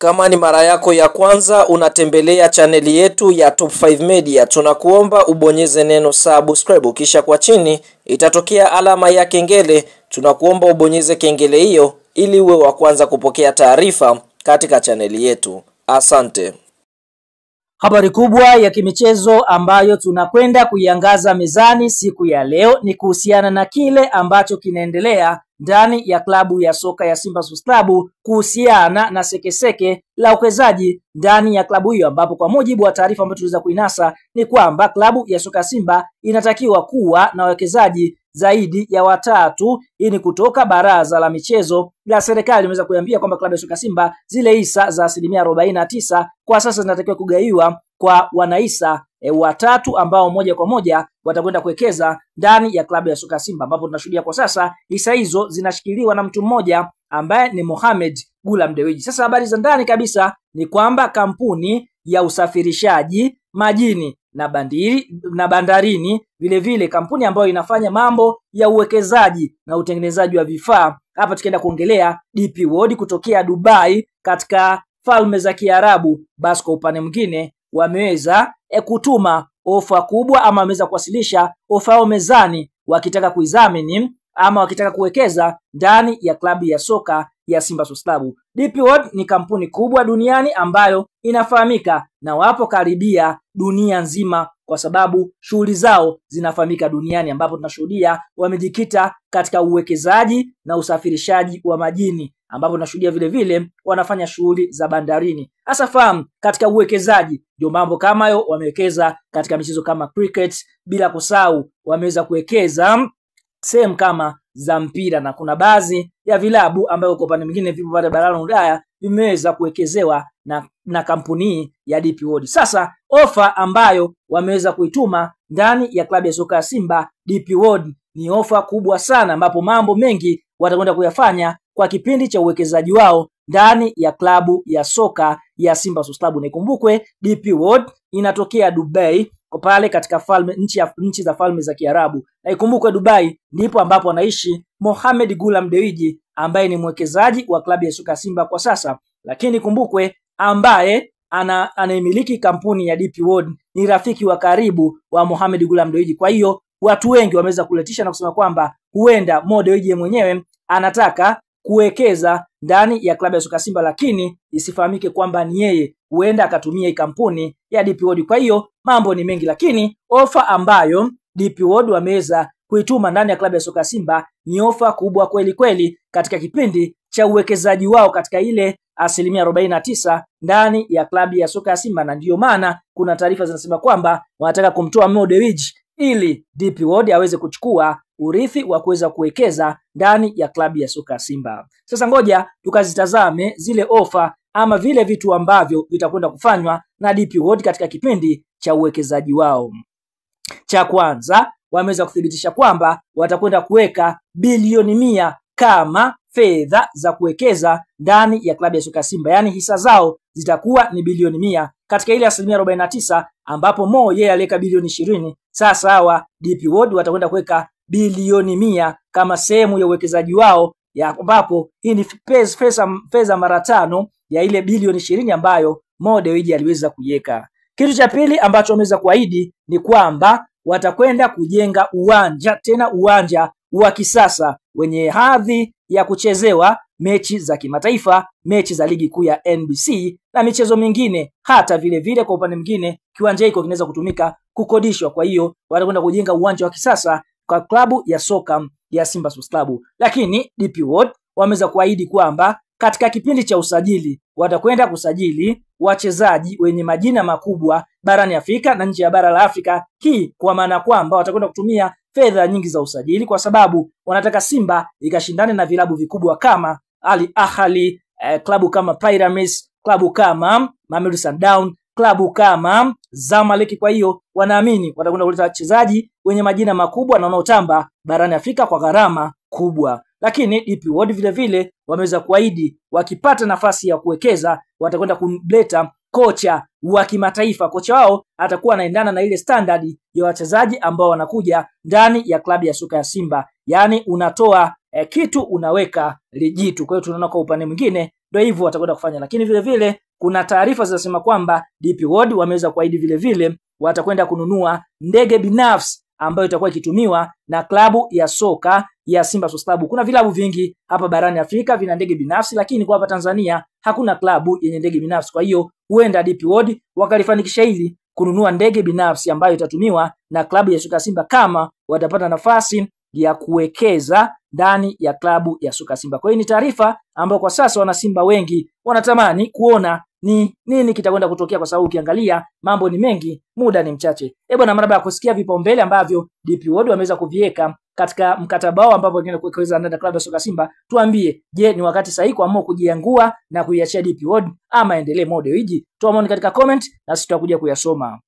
Kama ni mara yako ya kwanza unatembelea chaneli yetu ya Top 5 Media, tunakuomba ubonyeze neno subscribe, kisha kwa chini itatokea alama ya kengele. Tunakuomba ubonyeze kengele hiyo ili uwe wa kwanza kupokea taarifa katika chaneli yetu. Asante. Habari kubwa ya kimichezo ambayo tunakwenda kuiangaza mezani siku ya leo ni kuhusiana na kile ambacho kinaendelea ndani ya klabu ya soka ya Simba Sports Club kuhusiana na sekeseke la uwekezaji ndani ya klabu hiyo, ambapo kwa mujibu wa taarifa ambayo tuliweza kuinasa ni kwamba klabu ya soka Simba inatakiwa kuwa na wawekezaji zaidi ya watatu. Hii ni kutoka baraza la michezo la serikali limeweza kuambia kwamba klabu ya soka Simba zile hisa za 49% kwa sasa zinatakiwa kugaiwa kwa wanahisa watatu ambao moja kwa moja watakwenda kuwekeza ndani ya klabu ya soka Simba, ambapo tunashuhudia kwa sasa hisa hizo zinashikiliwa na mtu mmoja ambaye ni Mohamed Gulam Dewji. Sasa habari za ndani kabisa ni kwamba kampuni ya usafirishaji majini na bandarini, vile vile kampuni ambayo inafanya mambo ya uwekezaji na utengenezaji wa vifaa, hapa tukienda kuongelea DP World kutokea Dubai katika Falme za Kiarabu, basi kwa upande mwingine wameweza kutuma ofa kubwa, ama wameweza kuwasilisha ofa yao mezani wakitaka kuizamini ama wakitaka kuwekeza ndani ya klabu ya soka ya Simba Sports Club. DP World ni kampuni kubwa duniani ambayo inafahamika na wapo karibia dunia nzima kwa sababu shughuli zao zinafahamika duniani, ambapo tunashuhudia wamejikita katika uwekezaji na usafirishaji wa majini, ambapo tunashuhudia vile vile wanafanya shughuli za bandarini. Hasa fahamu katika uwekezaji ndio mambo kama hayo, wamewekeza katika michezo kama cricket, bila kusahau wameweza kuwekeza sehemu kama za mpira, na kuna baadhi ya vilabu ambayo kwa upande mwingine vipo pale barani Ulaya vimeweza kuwekezewa na kampuni ya DP World. Sasa ofa ambayo wameweza kuituma ndani ya klabu ya soka ya Simba DP World ni ofa kubwa sana, ambapo mambo mengi watakwenda kuyafanya kwa kipindi cha uwekezaji wao ndani ya klabu ya soka ya Simba Sports Club. Nikumbukwe DP World inatokea Dubai kwa pale katika nchi za Falme za Kiarabu, na ikumbukwe Dubai ndipo ambapo anaishi Mohamed Gulam Dewji ambaye ni mwekezaji wa klabu ya soka Simba kwa sasa, lakini kumbukwe ambaye anaimiliki kampuni ya DP World ni rafiki wa karibu wa Mohamed Gulam Dewji. Kwa hiyo watu wengi wameweza kuletisha na kusema kwamba huenda Mo Dewji mwenyewe anataka kuwekeza ndani ya klabu ya soka Simba, lakini isifahamike kwamba ni yeye, huenda akatumia kampuni ya DP World. Kwa hiyo mambo ni mengi, lakini ofa ambayo DP World wameweza kuituma ndani ya klabu ya soka Simba ni ofa kubwa kweli kweli katika kipindi cha uwekezaji wao katika ile 49% ndani ya klabu ya soka ya Simba, na ndiyo maana kuna taarifa zinasema kwamba wanataka kumtoa Mo Dewji ili DP World aweze kuchukua urithi wa kuweza kuwekeza ndani ya klabu ya soka Simba. Sasa ngoja tukazitazame zile ofa ama vile vitu ambavyo vitakwenda kufanywa na DP World katika kipindi cha uwekezaji wao. Cha kwanza, wameweza kuthibitisha kwamba watakwenda kuweka bilioni 100 kama fedha za kuwekeza ndani ya klabu ya soka Simba, yani hisa zao zitakuwa ni bilioni 100 katika ile 49%, ambapo Mo yeye aliweka bilioni 20. Sasa hawa DP World watakwenda kuweka bilioni 100 kama sehemu ya uwekezaji wao, ya ambapo hii ni pesa mara 5 ya ile bilioni 20 ambayo Mo Dewji aliweza kuiweka. Kitu cha pili ambacho wameweza kuahidi ni kwamba watakwenda kujenga uwanja wa kisasa wenye hadhi ya kuchezewa mechi za kimataifa, mechi za ligi kuu ya NBC na michezo mingine. Hata vile vile kwa upande mwingine kiwanja hiko kinaweza kutumika kukodishwa. Kwa hiyo watakwenda kujenga uwanja wa kisasa kwa klabu ya soka ya Simba Sports Club. Lakini DP World wameweza kuahidi kwamba katika kipindi cha usajili watakwenda kusajili wachezaji wenye majina makubwa barani Afrika na nje ya bara la Afrika. Hii kwa maana kwamba watakwenda kutumia fedha nyingi za usajili, kwa sababu wanataka Simba ikashindane na vilabu vikubwa kama Al Ahly, klabu kama Pyramids, klabu kama Mamelodi Sundowns, klabu kama Zamalek. Kwa hiyo wanaamini watakwenda kuleta wachezaji wenye majina makubwa na wanaotamba barani Afrika kwa gharama kubwa. Lakini DP World vile vile wameweza kuahidi wakipata nafasi ya kuwekeza watakwenda kumleta kocha wa kimataifa. Kocha wao atakuwa anaendana na ile standard ya wachezaji ambao wanakuja ndani ya klabu ya soka ya Simba, yani unatoa kitu unaweka lijitu. Kwa hiyo tunaona kwa upande mwingine ndio hivyo watakwenda kufanya. Lakini vile vile kuna taarifa zinasema kwamba DP World wameweza kuahidi vile vile watakwenda kununua ndege binafsi ambayo itakuwa ikitumiwa na klabu ya soka ya Simba Sports Club. Kuna vilabu vingi hapa barani Afrika vina ndege binafsi, lakini kwa hapa Tanzania hakuna klabu yenye ndege binafsi. Kwa hiyo huenda DP World wakalifanikisha hili kununua ndege binafsi ambayo itatumiwa na klabu ya soka Simba kama watapata nafasi ya kuwekeza ndani ya klabu ya soka Simba. Kwa hiyo ni taarifa ambayo kwa sasa wana Simba wengi wanatamani kuona ni nini kitakwenda kutokea, kwa sababu ukiangalia mambo ni mengi, muda ni mchache. Bwana, mara baada ya kusikia vipaumbele ambavyo DP World wameweza kuviweka katika mkataba wao ambapo wengine kuwekeza ndani ya klabu ya soka Simba, tuambie, je, ni wakati sahihi kuamua kujiangua na kuiachia DP World ama endelee model hiji? Toa maoni katika comment na sisi tutakuja kuyasoma.